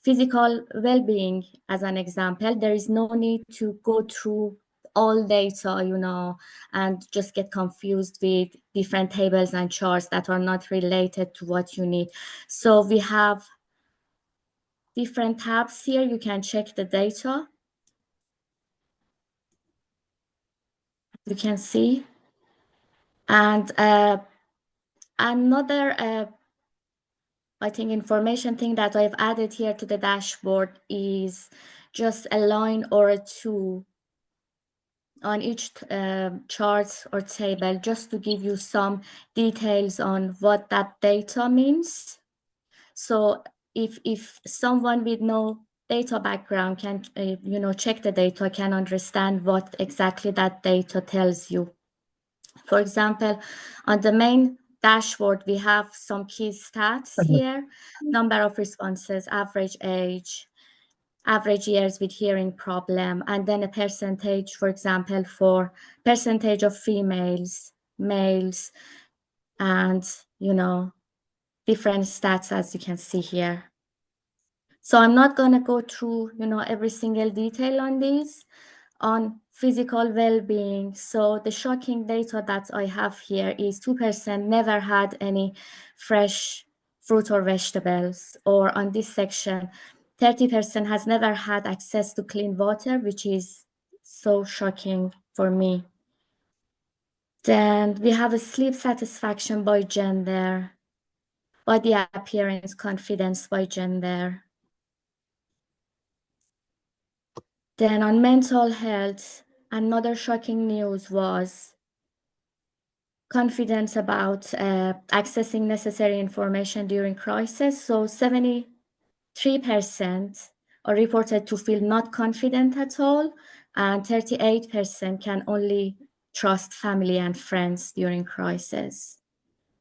physical well-being as an example, there is no need to go through all data, and just get confused with different tables and charts that are not related to what you need. So we have different tabs here. You can check the data. You can see. And another I think information thing that I've added here to the dashboard is just a line or two on each chart or table, just to give you some details on what that data means. So if someone with no data background can check the data, can understand what exactly that data tells you. For example, on the main dashboard, we have some key stats here: number of responses, average age, average years with hearing problem, and then a percentage, for example, for percentage of females, males, and different stats, as you can see here. So I'm not going to go through, every single detail on these. On physical well-being, so the shocking data that I have here is 2% never had any fresh fruit or vegetables, or on this section, 30% has never had access to clean water, which is so shocking for me. Then we have a sleep satisfaction by gender, body appearance, confidence by gender. Then on mental health, another shocking news was confidence about accessing necessary information during crisis. So 73% are reported to feel not confident at all, and 38% can only trust family and friends during crisis,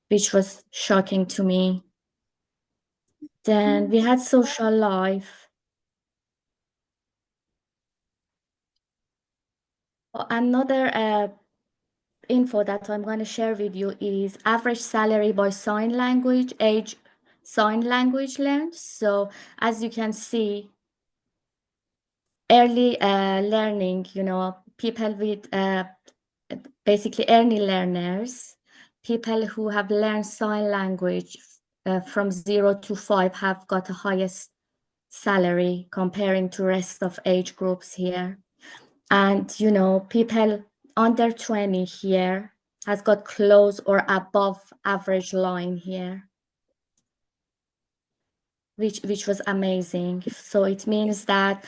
which was shocking to me. Then we had social life. Another info that I'm going to share with you is average salary by sign language, age sign language learned. So as you can see, early learning, people with basically early learners, people who have learned sign language from 0 to 5 have got the highest salary comparing to rest of age groups here. And, people under 20 here has got close or above average line here, which was amazing. So it means that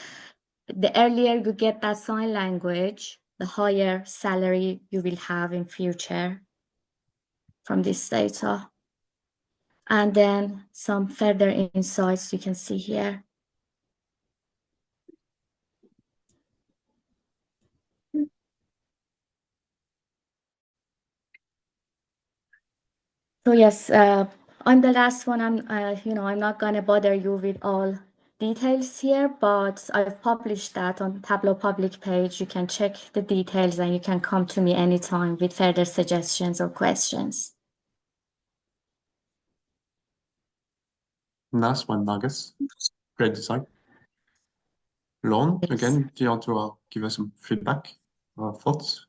the earlier you get that sign language, the higher salary you will have in future from this data. And then some further insights you can see here. So yes, I'm the last one. I'm not going to bother you with all details here, but I've published that on Tableau public page. You can check the details and you can come to me anytime with further suggestions or questions. Nice one, Margus. Great design. Lauren, Yes. again, do you want to give us some feedback or thoughts?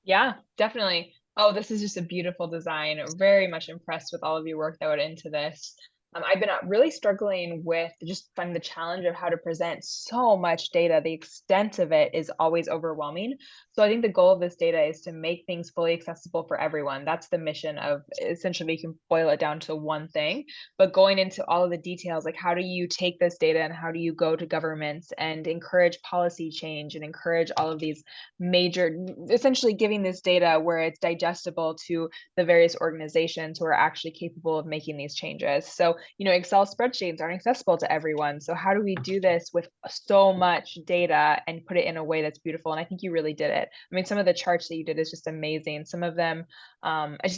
Yeah, definitely. Oh, this is just a beautiful design. Very much impressed with all of your work that went into this. I've been really struggling with just finding the challenge of how to present so much data. The extent of it is always overwhelming. So I think the goal of this data is to make things fully accessible for everyone. That's the mission of, essentially, you can boil it down to one thing. But going into all of the details, like how do you take this data and how do you go to governments and encourage policy change and encourage all of these major, essentially giving this data where it's digestible to the various organizations who are actually capable of making these changes. So, Excel spreadsheets aren't accessible to everyone. So how do we do this with so much data and put it in a way that's beautiful? And I think you really did it. I mean, some of the charts that you did is just amazing. Some of them,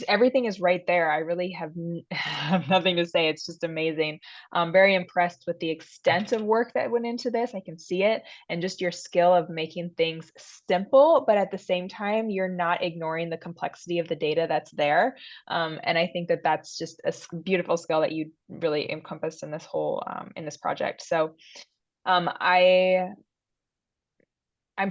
everything is right there. I really have nothing to say. It's just amazing. I'm very impressed with the extent of work that went into this. I can see it, and just your skill of making things simple, but at the same time, you're not ignoring the complexity of the data that's there. And I think that that's just a beautiful skill that you really encompassed in this whole in this project. So I'm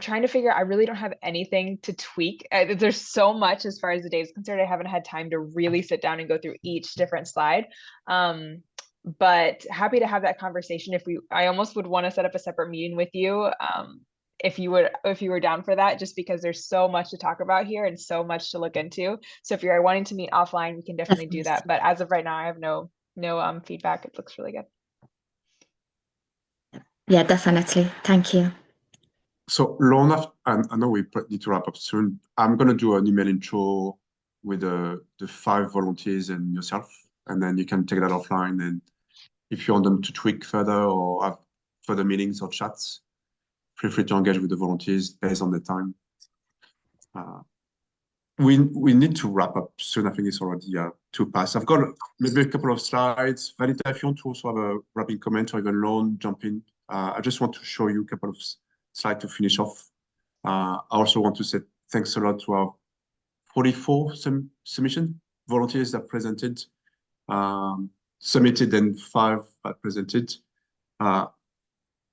trying to figure out, I really don't have anything to tweak. There's so much as far as the data is concerned. I haven't had time to really sit down and go through each different slide. But happy to have that conversation. I almost would want to set up a separate meeting with you. If you were down for that, just because there's so much to talk about here and so much to look into. So if you're wanting to meet offline, we can definitely do that. But as of right now, I have no feedback. It looks really good. Yeah, definitely. Thank you. So, Lorna, I know we need to wrap up soon. I'm going to do an email intro with the 5 volunteers and yourself, and then you can take that offline. And if you want them to tweak further or have further meetings or chats, feel free to engage with the volunteers based on the time. We need to wrap up soon. I think it's already 2 past. I've got maybe a couple of slides. Vanita, if you want to also have a wrapping comment or even Lauren jump in. I just want to show you a couple of slides to finish off. I also want to say thanks a lot to our 44 submission volunteers that presented. submitted and 5 presented.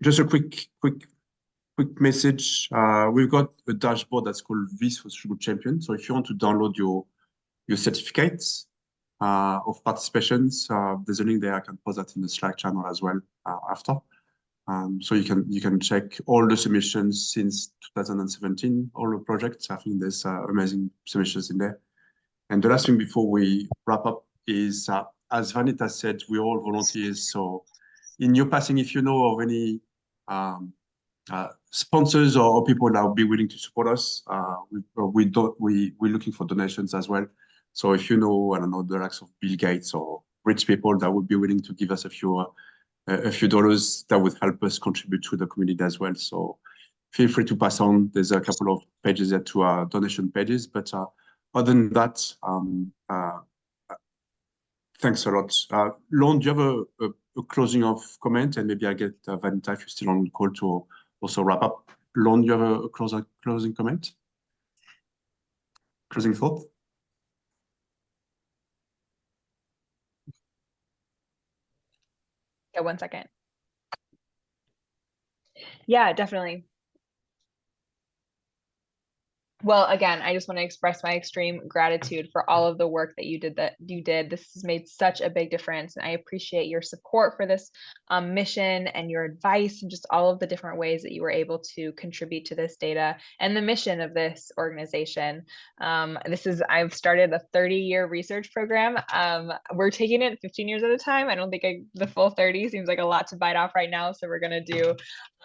Just a quick message. We've got a dashboard that's called Viz For Social Good Champion. So if you want to download your certificates of participations, there's a link there. I can post that in the Slack channel as well after. So you can check all the submissions since 2017, all the projects. I think there's amazing submissions in there. And the last thing before we wrap up is, as Vanita said, we're all volunteers. So in your passing, if you know of any sponsors or people that would be willing to support us, we're looking for donations as well. So if you know, I don't know, the likes of Bill Gates or rich people that would be willing to give us a few dollars, that would help us contribute to the community as well. So feel free to pass on. There's a couple of pages there to our donation pages, but other than that, thanks a lot. Lon, do you have a closing of comment? And maybe I get Vanita, if you're still on the call, to also wrap up. Lon, do you have a closing comment? Closing thought? Yeah, 1 second. Yeah, definitely. Well, again, I just want to express my extreme gratitude for all of the work that you did. This has made such a big difference, and I appreciate your support for this mission and your advice and just all of the different ways that you were able to contribute to this data and the mission of this organization. I've started a 30-year research program. We're taking it 15 years at a time. I don't think the full 30 seems like a lot to bite off right now, so we're going to do.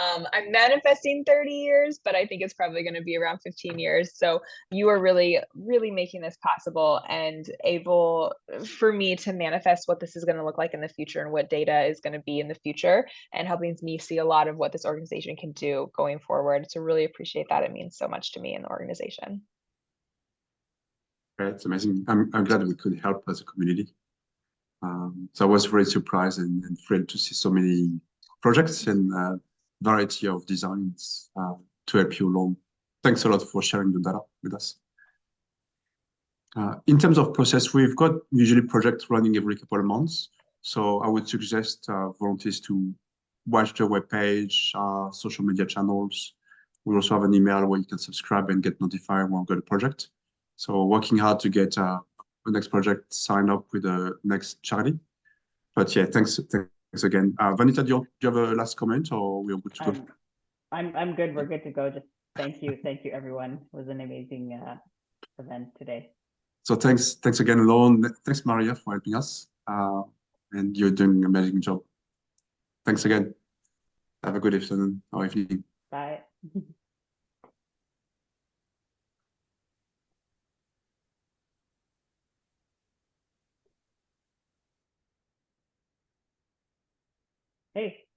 I'm manifesting 30 years, but I think it's probably going to be around 15 years. So you are really, really making this possible and able for me to manifest what this is going to look like in the future and what data is going to be in the future, and helping me see a lot of what this organization can do going forward. So really appreciate that. It means so much to me and the organization. Right, it's amazing. I'm glad we could help as a community. So I was very surprised and thrilled to see so many projects and variety of designs to help you along. Thanks a lot for sharing the data with us. In terms of process, we've got usually projects running every couple of months. So I would suggest volunteers to watch the webpage, social media channels. We also have an email where you can subscribe and get notified when we've got a project. So working hard to get the next project signed up with the next charity. But yeah, thanks again. Vanita, do you have a last comment, or we're good to go? I'm good. We're good to go. Just thank you everyone. It was an amazing event today. So thanks again, Lon. Thanks, Maria, for helping us. And you're doing an amazing job. Thanks again. Have a good afternoon or evening. Bye. Hey.